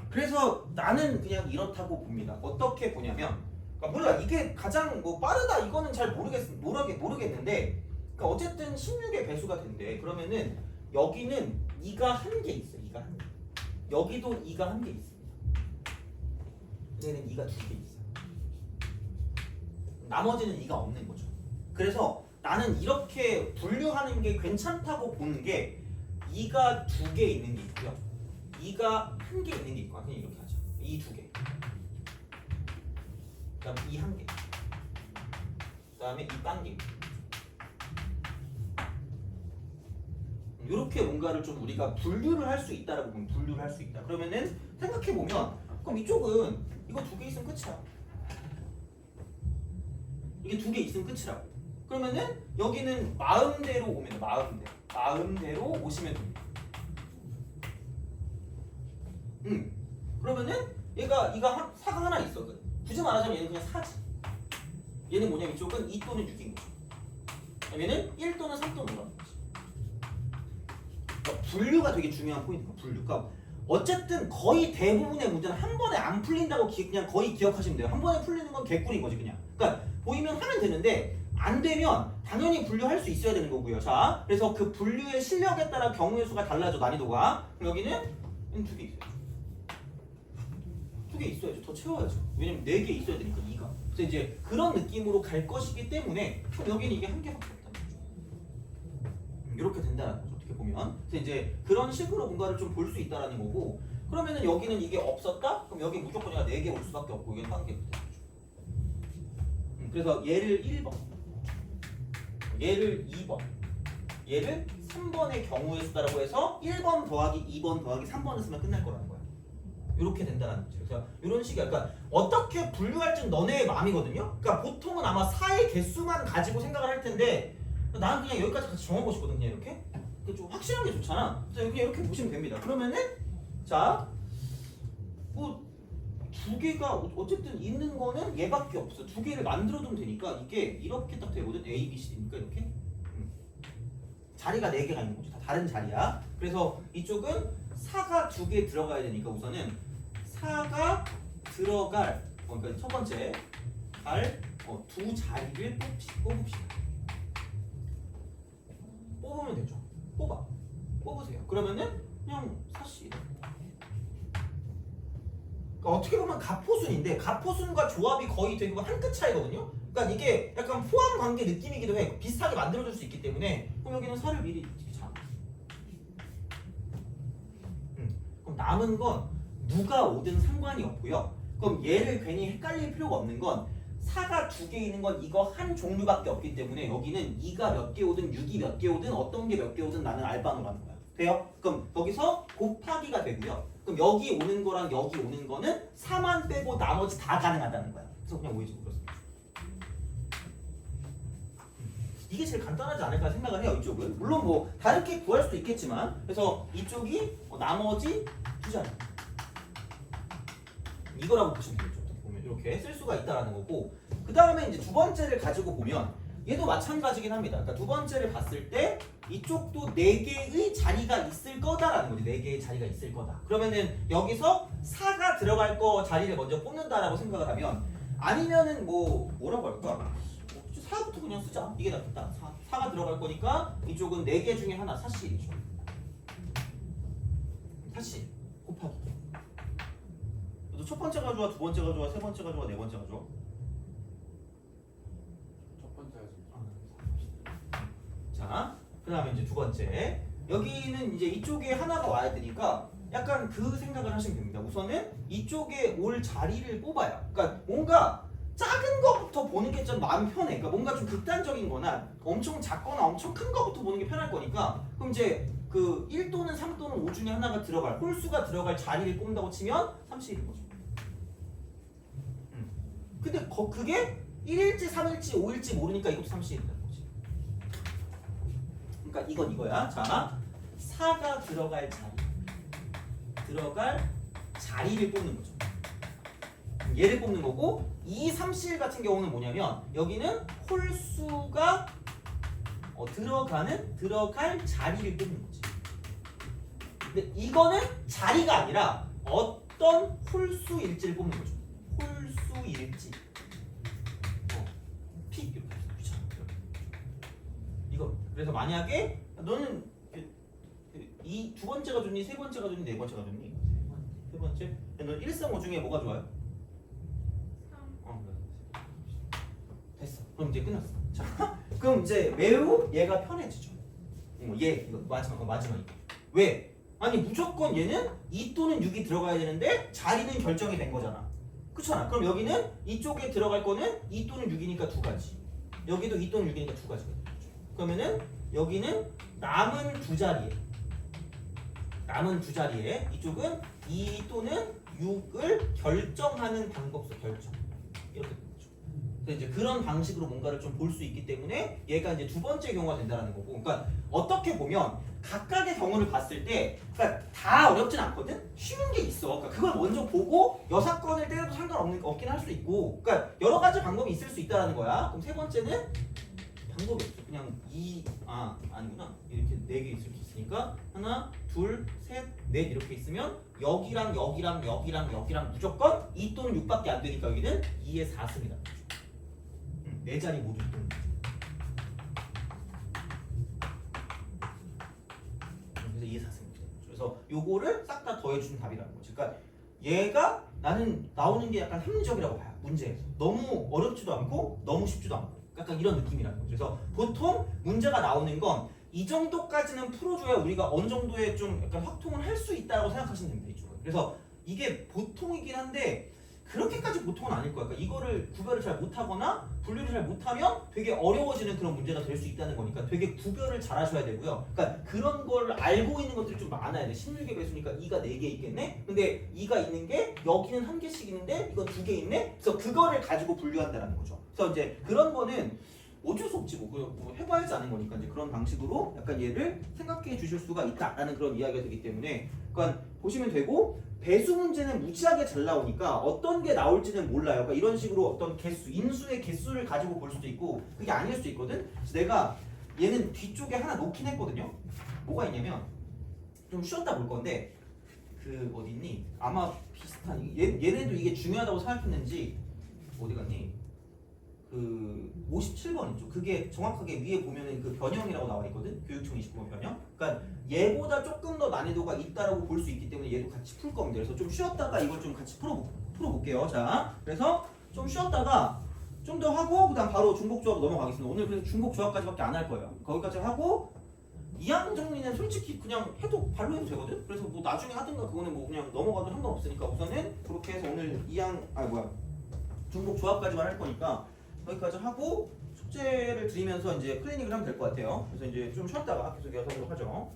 그래서 나는 그냥 이렇다고 봅니다. 어떻게 보냐면, 그러니까 몰라 이게 가장 뭐 빠르다 이거는 잘 모르겠는데, 그러니까 어쨌든 16의 배수가 된대. 그러면은 여기는 2가 한 개 있어. 2가 한 개. 여기도 2가 한 개 있습니다. 얘는 2가 2개 있어. 나머지는 2가 없는 거죠. 그래서 나는 이렇게 분류하는 게 괜찮다고 보는 게 2가 2개 있는 게 있고요. 2가 한 개 있는 게 있고 그냥 이렇게 하죠. 2 2개. 그다음 2 1개. 그다음에 2 1개. 이렇게 뭔가를 좀 우리가 분류를 할 수 있다라고 보면 분류를 할 수 있다. 그러면은 생각해 보면 그럼 이쪽은 이거 2개 있으면 끝이야. 이게 2개 있으면 끝이라고. 그러면은 여기는 마음대로 오면 돼. 마음대로 오시면 됩니다. 그러면은 얘가 4가 하나 있어. 굳이 말하자면 얘는 그냥 4지. 얘는 뭐냐면 이쪽은 2 또는 6인 거죠. 얘는 1 또는 3 또는 5라는 거지. 그러니까 분류가 되게 중요한 포인트가 분류가. 어쨌든 거의 대부분의 문제는 한 번에 안 풀린다고 그냥 거의 기억하시면 돼요. 한 번에 풀리는 건 개꿀인 거지 그냥. 그러니까 보이면 하면 되는데 안 되면 당연히 분류할 수 있어야 되는 거고요. 자, 그래서 그 분류의 실력에 따라 경우의 수가 달라져 난이도가. 그럼 여기는 2개 있어야죠. 2개 있어야죠. 더 채워야죠. 왜냐면 4개 있어야 되니까 2가. 그래서 이제 그런 느낌으로 갈 것이기 때문에 그럼 여기는 이게 1개밖에 없다는 거죠. 이렇게 된다는 거죠. 어떻게 보면. 그래서 이제 그런 식으로 뭔가를 좀 볼 수 있다라는 거고. 그러면은 여기는 이게 없었다? 그럼 여기 무조건 얘가 4개 올 수밖에 없고 이게 1개 되는 거죠. 그래서 얘를 1번, 얘를 2번, 얘를 3번의 경우의 수다라고 해서 1번 더하기 2번 더하기 3번을 쓰면 끝날 거라는 거야. 이렇게 된다는 거죠. 그래서 이런 식이야. 그러니까 어떻게 분류할지는 너네의 마음이거든요. 그러니까 보통은 아마 4의 개수만 가지고 생각을 할 텐데 나는 그냥 여기까지 같이 정하고 싶거든. 그냥 이렇게. 좀 확실한 게 좋잖아. 그래서 그냥 이렇게 보시면 됩니다. 그러면은 자, 뭐 2개가 어쨌든 있는 거는 얘밖에 없어. 2개를 만들어두면 되니까 이게 이렇게 딱 되거든. A, B, C니까 이렇게. 자리가 4개가 있는 거죠. 다 다른 자리야. 그래서 이쪽은 4가 2개 들어가야 되니까 우선은 4가 들어갈 그러니까 첫 번째 갈 두 자리를 뽑읍시다. 뽑으면 되죠. 뽑으세요. 그러면은 그냥 사실 그러니까 어떻게 보면 가포순인데 가포순과 조합이 거의 되게 한 끗 차이거든요. 그러니까 이게 약간 포함 관계 느낌이기도 해. 비슷하게 만들어줄 수 있기 때문에 그럼 여기는 4를 미리 잡아. 그럼 남은 건 누가 오든 상관이 없고요. 그럼 얘를 괜히 헷갈릴 필요가 없는 건 4가 2개 있는 건 이거 한 종류밖에 없기 때문에 여기는 2가 몇 개 오든 6이 몇 개 오든 어떤 게 몇 개 오든 나는 알바노 라는 거야. 돼요? 그럼 여기서 곱하기가 되고요. 그럼 여기 오는 거랑 여기 오는 거는 4만 빼고 나머지 다 가능하다는 거야. 그래서 그냥 오해지고 그렇습니다. 이게 제일 간단하지 않을까 생각을 해요. 이쪽은. 물론 뭐 다르게 구할 수도 있겠지만 그래서 이쪽이 나머지 두 자리 이거라고 보시면 되겠죠. 보면 이렇게 쓸 수가 있다라는 거고 그 다음에 이제 두 번째를 가지고 보면 얘도 마찬가지긴 합니다. 그러니까 두 번째를 봤을 때 이쪽도 4개의 자리가 있을 거다라는 거지. 4개의 자리가 있을 거다. 그러면은 여기서 4가 들어갈 거 자리를 먼저 뽑는다라고 생각을 하면 아니면은 뭐라고 할까? 4부터 그냥 쓰자. 이게 낫겠다. 4가 들어갈 거니까 이쪽은 4개 중에 하나 4씩이죠. 4씩 곱하기. 첫 번째가 좋아, 두 번째가 좋아, 세 번째가 좋아, 네 번째가 좋아? 첫 번째가 자, 그 다음에 이제 두 번째. 여기는 이제 이쪽에 하나가 와야 되니까 약간 그 생각을 하시면 됩니다. 우선은 이쪽에 올 자리를 뽑아요. 그러니까 뭔가 작은 거부터 보는 게 좀 마음이 편해. 그러니까 뭔가 좀 극단적인 거나 엄청 작거나 엄청 큰 거부터 보는 게 편할 거니까 그럼 이제 그 1 또는 3 또는 5 중에 하나가 들어갈 홀수가 들어갈 자리를 뽑는다고 치면 30일인 거죠. 근데 그게 1일지 3일지 5일지 모르니까 이것도 30일이라는 거지. 그러니까 이건 이거야. 자, 4가 들어갈 자리를 뽑는 거죠. 얘를 뽑는 거고 2, 3실 같은 경우는 뭐냐면 여기는 홀수가 들어갈 자리를 뽑는 거지. 근데 이거는 자리가 아니라 어떤 홀수일지를 뽑는 거죠. 홀수일지. 픽 이렇게 이거 그래서 만약에 너는 이 두 번째가 좋니, 세 번째가 좋니, 네 번째가 좋니? 세 번째. 너는 1, 3, 5 중에 뭐가 좋아요? 3. 됐어. 그럼 이제 끝났어. 자, 그럼 이제 매우 얘가 편해지죠. 얘 이거 마지막 이거. 왜? 아니 무조건 얘는 2 또는 6이 들어가야 되는데 자리는 결정이 된 거잖아. 그렇잖아. 그럼 여기는 이쪽에 들어갈 거는 2 또는 6이니까 두 가지. 여기도 2 또는 6이니까 두 가지가 되죠. 그러면은 여기는 남은 두 자리에 이쪽은 2 또는 6을 결정하는 방법서 결정. 이렇게 되는 거죠. 그래서 이제 그런 방식으로 뭔가를 좀 볼 수 있기 때문에 얘가 이제 두 번째 경우가 된다는 거고. 그러니까 어떻게 보면 각각의 경우를 봤을 때, 그러니까 다 어렵진 않거든. 쉬운 게 있어. 그러니까 그걸 먼저 보고 여사건을 때려도 상관없긴 할 수 있고. 그러니까 여러 가지 방법이 있을 수 있다라는 거야. 그럼 세 번째는 방법이 없어. 그냥 아니구나. 이렇게 네 개 있을 수 있으니까 하나, 둘, 셋, 넷 이렇게 있으면 여기랑 여기랑 여기랑 여기랑 무조건 2 또는 6밖에 안 되니까 여기는 2의 4승이다. 네 자리 모두 2 또는 6. 그래서 2의 4승입니다. 그래서 요거를 싹 다 더해주는 답이라는 거지. 그러니까 얘가 나는 나오는 게 약간 합리적이라고 봐요. 문제에서 너무 어렵지도 않고 너무 쉽지도 않고. 약간 이런 느낌이라는 거죠. 그래서 보통 문제가 나오는 건 이 정도까지는 풀어줘야 우리가 어느 정도의 좀 약간 확통을 할 수 있다고 생각하시면 됩니다. 이쪽은. 그래서 이게 보통이긴 한데 그렇게까지 보통은 아닐 거야. 그러니까 이거를 구별을 잘 못하거나 분류를 잘 못하면 되게 어려워지는 그런 문제가 될 수 있다는 거니까 되게 구별을 잘 하셔야 되고요. 그러니까 그런 걸 알고 있는 것들이 좀 많아야 돼. 16개 배수니까 2가 4개 있겠네? 근데 2가 있는 게 여기는 1개씩 있는데 이건 2개 있네? 그래서 그거를 가지고 분류한다는 거죠. 그래서 이제 그런 거는 어쩔 수 없지 뭐 해봐야지 아는 거니까 이제 그런 방식으로 약간 얘를 생각해 주실 수가 있다라는 그런 이야기가 되기 때문에 그러니까 보시면 되고 배수 문제는 무지하게 잘 나오니까 어떤 게 나올지는 몰라요. 그러니까 이런 식으로 어떤 개수, 인수의 개수를 가지고 볼 수도 있고 그게 아닐 수도 있거든. 그래서 내가 얘는 뒤쪽에 하나 놓긴 했거든요. 뭐가 있냐면 좀 쉬었다 볼 건데 그 어디 있니? 아마 비슷한 얘네도 이게 중요하다고 생각했는지 어디 갔니? 그 57번 있죠. 그게 정확하게 위에 보면은 그 변형이라고 나와 있거든. 교육청 29번 변형. 그러니까 얘보다 조금 더 난이도가 있다라고 볼 수 있기 때문에 얘도 같이 풀 겁니다. 그래서 좀 쉬었다가 이걸 좀 같이 풀어볼게요. 자, 그래서 좀 쉬었다가 좀 더 하고 그다음 바로 중복조합 넘어가겠습니다. 오늘 그래서 중복조합까지밖에 안 할 거예요. 거기까지 하고 이항 정리는 솔직히 그냥 해도 발로 해도 되거든. 그래서 뭐 나중에 하든가 그거는 뭐 그냥 넘어가도 상관없으니까 우선은 그렇게 해서 오늘 중복조합까지만 할 거니까. 여기까지 하고 숙제를 드리면서 이제 클리닉을 하면 될 것 같아요. 그래서 이제 좀 쉬었다가 계속 이어서 하도록 하죠.